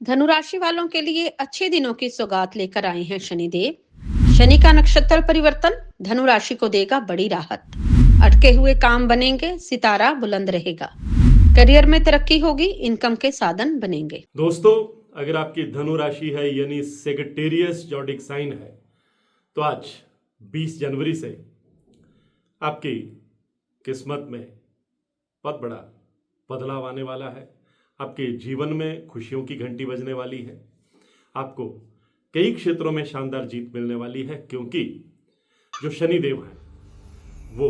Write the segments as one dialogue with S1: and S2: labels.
S1: धनु राशि वालों के लिए अच्छे दिनों की सौगात लेकर आए हैं शनिदेव। शनि का नक्षत्र परिवर्तन धनु राशि को देगा बड़ी राहत। अटके हुए काम बनेंगे, सितारा बुलंद रहेगा। करियर में तरक्की होगी, इनकम के साधन बनेंगे।
S2: दोस्तों, अगर आपकी धनु राशि है यानी सेगिटेरियस जॉडिक साइन है तो आज 20 जनवरी से आपकी किस्मत में बहुत बड़ा बदलाव आने वाला है। आपके जीवन में खुशियों की घंटी बजने वाली है। आपको कई क्षेत्रों में शानदार जीत मिलने वाली है, क्योंकि जो शनिदेव है वो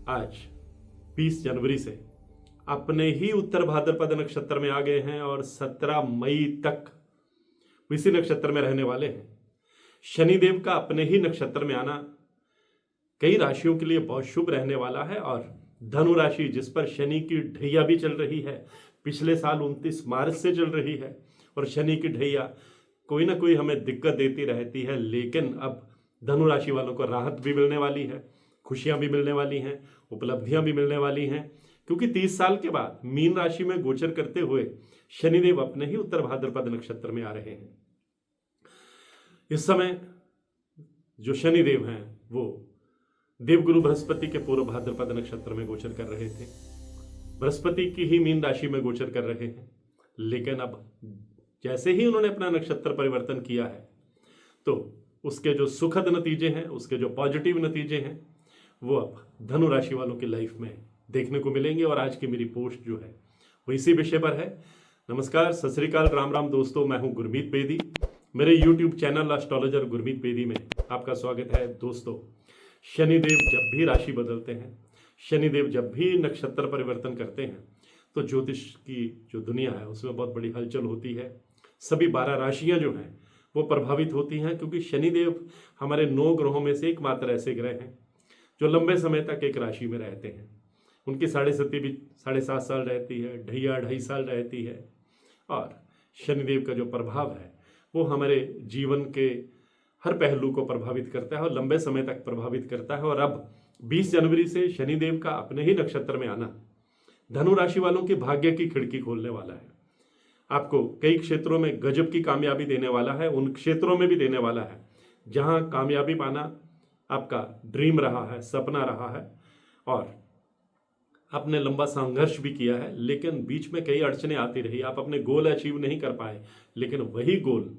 S2: आज 20 जनवरी से अपने ही उत्तर भाद्रपद नक्षत्र में आ गए हैं और 17 मई तक इसी नक्षत्र में रहने वाले हैं। शनिदेव का अपने ही नक्षत्र में आना कई राशियों के लिए बहुत शुभ रहने वाला है। और धनु राशि, जिस पर शनि की ढैया भी चल रही है, पिछले साल 29 मार्च से चल रही है, और शनि की ढैया कोई ना कोई हमें दिक्कत देती रहती है, लेकिन अब धनु राशि वालों को राहत भी मिलने वाली है, खुशियां भी मिलने वाली हैं, उपलब्धियां भी मिलने वाली हैं, क्योंकि 30 साल के बाद मीन राशि में गोचर करते हुए शनिदेव अपने ही उत्तर भाद्रपद नक्षत्र में आ रहे हैं। इस समय जो शनिदेव हैं वो देवगुरु बृहस्पति के पूर्व भाद्रपद नक्षत्र में गोचर कर रहे थे, बृहस्पति की ही मीन राशि में गोचर कर रहे हैं। लेकिन अब जैसे ही उन्होंने अपना नक्षत्र परिवर्तन किया है तो उसके जो सुखद नतीजे हैं, उसके जो पॉजिटिव नतीजे हैं, वो अब धनु राशि वालों की लाइफ में देखने को मिलेंगे। और आज की मेरी पोस्ट जो है वो इसी विषय पर है। नमस्कार, सत श्री अकाल, राम राम दोस्तों, मैं हूं गुरमीत बेदी। मेरे YouTube channel astrologer Gurmeet Bedi में आपका स्वागत है। दोस्तों, शनिदेव जब भी राशि बदलते हैं, शनिदेव जब भी नक्षत्र परिवर्तन करते हैं, तो ज्योतिष की जो दुनिया है उसमें बहुत बड़ी हलचल होती है। सभी 12 राशियां जो हैं वो प्रभावित होती हैं, क्योंकि शनिदेव हमारे 9 ग्रहों में से एकमात्र ऐसे ग्रह हैं जो लंबे समय तक एक राशि में रहते हैं। उनकी 7.5 साल रहती है, ढैया 2.5 साल रहती है, और शनिदेव का जो प्रभाव है वो हमारे जीवन के हर पहलू को प्रभावित करता है और लंबे समय तक प्रभावित करता है। और अब 20 जनवरी से शनिदेव का अपने ही नक्षत्र में आना धनु राशि वालों की भाग्य की खिड़की खोलने वाला है। आपको कई क्षेत्रों में गजब की कामयाबी देने वाला है, उन क्षेत्रों में भी देने वाला है जहां कामयाबी पाना आपका ड्रीम रहा है, सपना रहा है, और आपने लंबा संघर्ष भी किया है, लेकिन बीच में कई अड़चने आती रही, आप अपने गोल अचीव नहीं कर पाए। लेकिन वही गोल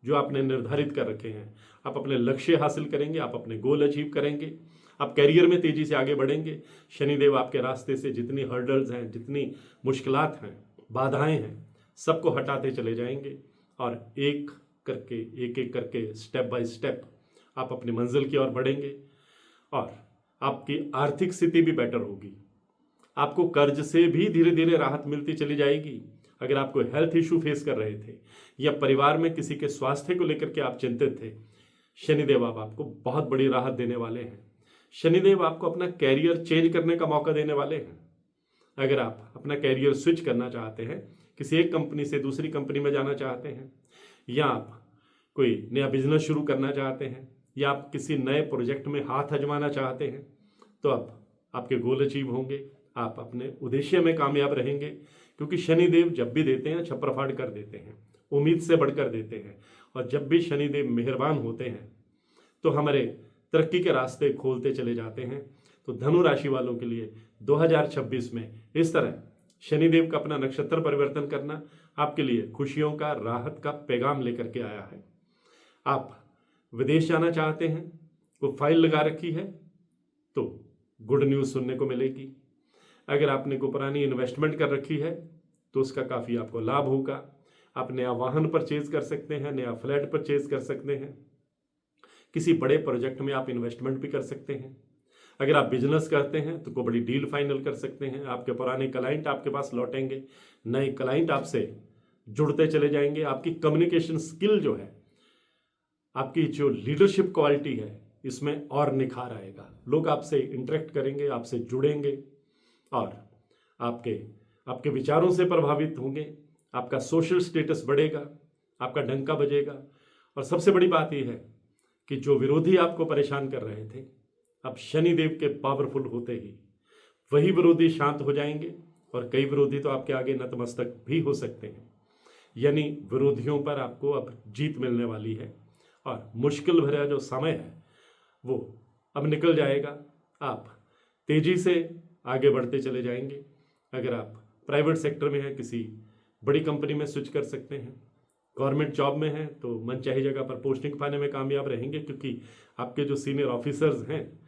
S2: जो आपने निर्धारित कर रखे हैं, आप अपने लक्ष्य हासिल करेंगे, आप अपने गोल अचीव करेंगे, आप कैरियर में तेजी से आगे बढ़ेंगे। शनिदेव आपके रास्ते से जितनी हर्डल्स हैं, जितनी मुश्किलात हैं, बाधाएं हैं, सबको हटाते चले जाएंगे, और एक एक करके स्टेप बाय स्टेप आप अपनी मंजिल की ओर बढ़ेंगे। और आपकी आर्थिक स्थिति भी बेटर होगी, आपको कर्ज से भी धीरे धीरे राहत मिलती चली जाएगी। अगर आप कोई हेल्थ इशू फेस कर रहे थे या परिवार में किसी के स्वास्थ्य को लेकर के आप चिंतित थे, शनिदेव अब आपको बहुत बड़ी राहत देने वाले हैं। शनिदेव आपको अपना कैरियर चेंज करने का मौका देने वाले हैं। अगर आप अपना कैरियर स्विच करना चाहते हैं, किसी एक कंपनी से दूसरी कंपनी में जाना चाहते हैं, या आप कोई नया बिजनेस शुरू करना चाहते हैं, या आप किसी नए प्रोजेक्ट में हाथ आजमाना चाहते हैं, तो अब आपके गोल अचीव होंगे, आप अपने उद्देश्य में कामयाब रहेंगे। क्योंकि शनिदेव जब भी देते हैं छप्परफाड़ कर देते हैं, उम्मीद से बढ़कर देते हैं, और जब भी शनिदेव मेहरबान होते हैं तो हमारे तरक्की के रास्ते खोलते चले जाते हैं। तो धनु राशि वालों के लिए 2026 में इस तरह शनिदेव का अपना नक्षत्र परिवर्तन करना आपके लिए खुशियों का, राहत का पैगाम लेकर के आया है। आप विदेश जाना चाहते हैं, वो फाइल लगा रखी है, तो गुड न्यूज़ सुनने को मिलेगी। अगर आपने कोई पुरानी इन्वेस्टमेंट कर रखी है तो उसका काफ़ी आपको लाभ होगा। आप नया वाहन परचेज कर सकते हैं, नया फ्लैट परचेज कर सकते हैं, किसी बड़े प्रोजेक्ट में आप इन्वेस्टमेंट भी कर सकते हैं। अगर आप बिजनेस करते हैं तो कोई बड़ी डील फाइनल कर सकते हैं। आपके पुराने क्लाइंट आपके पास लौटेंगे, नए क्लाइंट आपसे जुड़ते चले जाएंगे। आपकी कम्युनिकेशन स्किल जो है, आपकी जो लीडरशिप क्वालिटी है, इसमें और निखार आएगा। लोग आपसे इंटरेक्ट करेंगे, आपसे जुड़ेंगे, और आपके विचारों से प्रभावित होंगे। आपका सोशल स्टेटस बढ़ेगा, आपका डंका बजेगा। और सबसे बड़ी बात यह है कि जो विरोधी आपको परेशान कर रहे थे, अब शनिदेव के पावरफुल होते ही वही विरोधी शांत हो जाएंगे, और कई विरोधी तो आपके आगे नतमस्तक भी हो सकते हैं। यानी विरोधियों पर आपको अब जीत मिलने वाली है और मुश्किल भरा जो समय है वो अब निकल जाएगा। आप तेजी से आगे बढ़ते चले जाएंगे। अगर आप प्राइवेट सेक्टर में हैं, किसी बड़ी कंपनी में स्विच कर सकते हैं। गवर्नमेंट जॉब में हैं तो मनचाही जगह पर पोस्टिंग पाने में कामयाब रहेंगे, क्योंकि आपके जो सीनियर ऑफिसर्स हैं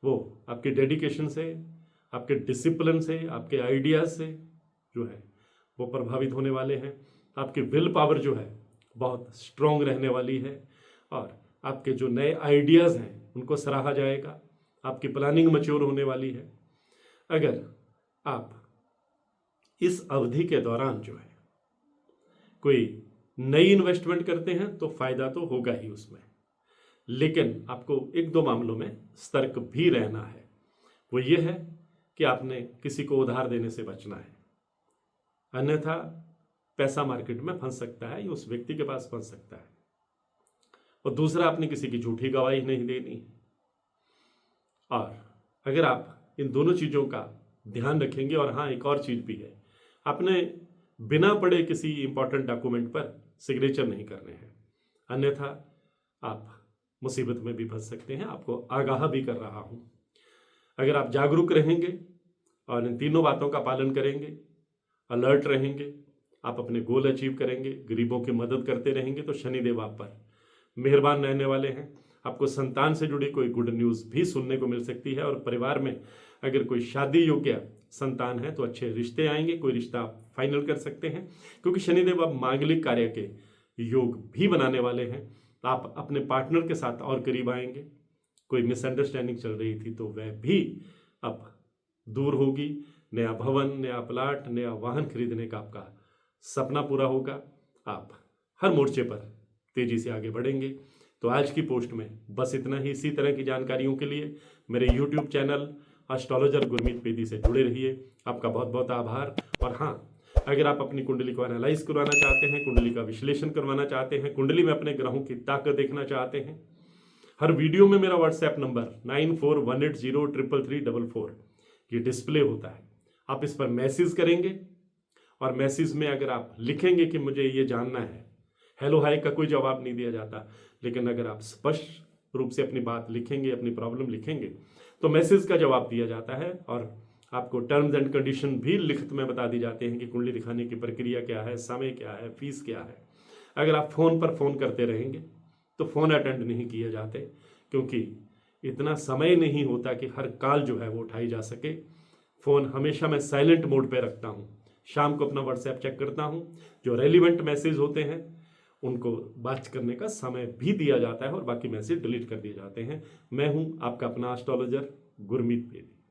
S2: वो आपके डेडिकेशन से, आपके डिसिप्लिन से, आपके आइडियाज से जो है वो प्रभावित होने वाले हैं। आपकी विल पावर जो है बहुत स्ट्रॉन्ग रहने वाली है और आपके जो नए आइडियाज़ हैं उनको सराहा जाएगा। आपकी प्लानिंग मैच्योर होने वाली है। अगर आप इस अवधि के दौरान जो है कोई नई इन्वेस्टमेंट करते हैं तो फायदा तो होगा ही उसमें, लेकिन आपको एक दो मामलों में सतर्क भी रहना है। वो ये है कि आपने किसी को उधार देने से बचना है, अन्यथा पैसा मार्केट में फंस सकता है या उस व्यक्ति के पास फंस सकता है। और दूसरा, आपने किसी की झूठी गवाही नहीं देनी। और अगर आप इन दोनों चीज़ों का ध्यान रखेंगे, और हाँ एक और चीज़ भी है, आपने बिना पढ़े किसी इंपॉर्टेंट डॉक्यूमेंट पर सिग्नेचर नहीं करने हैं, अन्यथा आप मुसीबत में भी फंस सकते हैं। आपको आगाह भी कर रहा हूँ। अगर आप जागरूक रहेंगे और इन तीनों बातों का पालन करेंगे, अलर्ट रहेंगे, आप अपने गोल अचीव करेंगे, गरीबों की मदद करते रहेंगे, तो शनिदेव आप पर मेहरबान रहने वाले हैं। आपको संतान से जुड़ी कोई गुड न्यूज़ भी सुनने को मिल सकती है। और परिवार में अगर कोई शादी योग्य संतान है तो अच्छे रिश्ते आएंगे, कोई रिश्ता आप फाइनल कर सकते हैं, क्योंकि शनिदेव अब मांगलिक कार्य के योग भी बनाने वाले हैं। आप अपने पार्टनर के साथ और करीब आएंगे। कोई मिसअंडरस्टैंडिंग चल रही थी तो वह भी अब दूर होगी। नया भवन, नया प्लाट, नया वाहन खरीदने का आपका सपना पूरा होगा। आप हर मोर्चे पर तेजी से आगे बढ़ेंगे। तो आज की पोस्ट में बस इतना ही। इसी तरह की जानकारियों के लिए मेरे YouTube चैनल एस्ट्रोलॉजर गुरमीत पेदी से जुड़े रहिए। आपका बहुत बहुत आभार। और हाँ, अगर आप अपनी कुंडली को एनालाइज करवाना चाहते हैं, कुंडली का विश्लेषण करवाना चाहते हैं, कुंडली में अपने ग्रहों की ताकत देखना चाहते हैं, हर वीडियो में मेरा व्हाट्सएप नंबर 9418033344 ये डिस्प्ले होता है। आप इस पर मैसेज करेंगे और मैसेज में अगर आप लिखेंगे कि मुझे ये जानना है, हेलो हाय का कोई जवाब नहीं दिया जाता, लेकिन अगर आप स्पष्ट रूप से अपनी बात लिखेंगे, अपनी प्रॉब्लम लिखेंगे, तो मैसेज का जवाब दिया जाता है। और आपको टर्म्स एंड कंडीशन भी लिखित में बता दी जाते हैं कि कुंडली दिखाने की प्रक्रिया क्या है, समय क्या है, फीस क्या है। अगर आप फ़ोन पर फ़ोन करते रहेंगे तो फ़ोन अटेंड नहीं किए जाते, क्योंकि इतना समय नहीं होता कि हर कॉल जो है वो उठाई जा सके। फ़ोन हमेशा मैं साइलेंट मोड पे रखता हूँ। शाम को अपना व्हाट्सएप चेक करता हूँ, जो रेलिवेंट मैसेज होते हैं उनको बात करने का समय भी दिया जाता है और बाकी मैसेज डिलीट कर दिए जाते हैं। मैं हूँ आपका अपना एस्ट्रोलॉजर गुरमीत पेदी।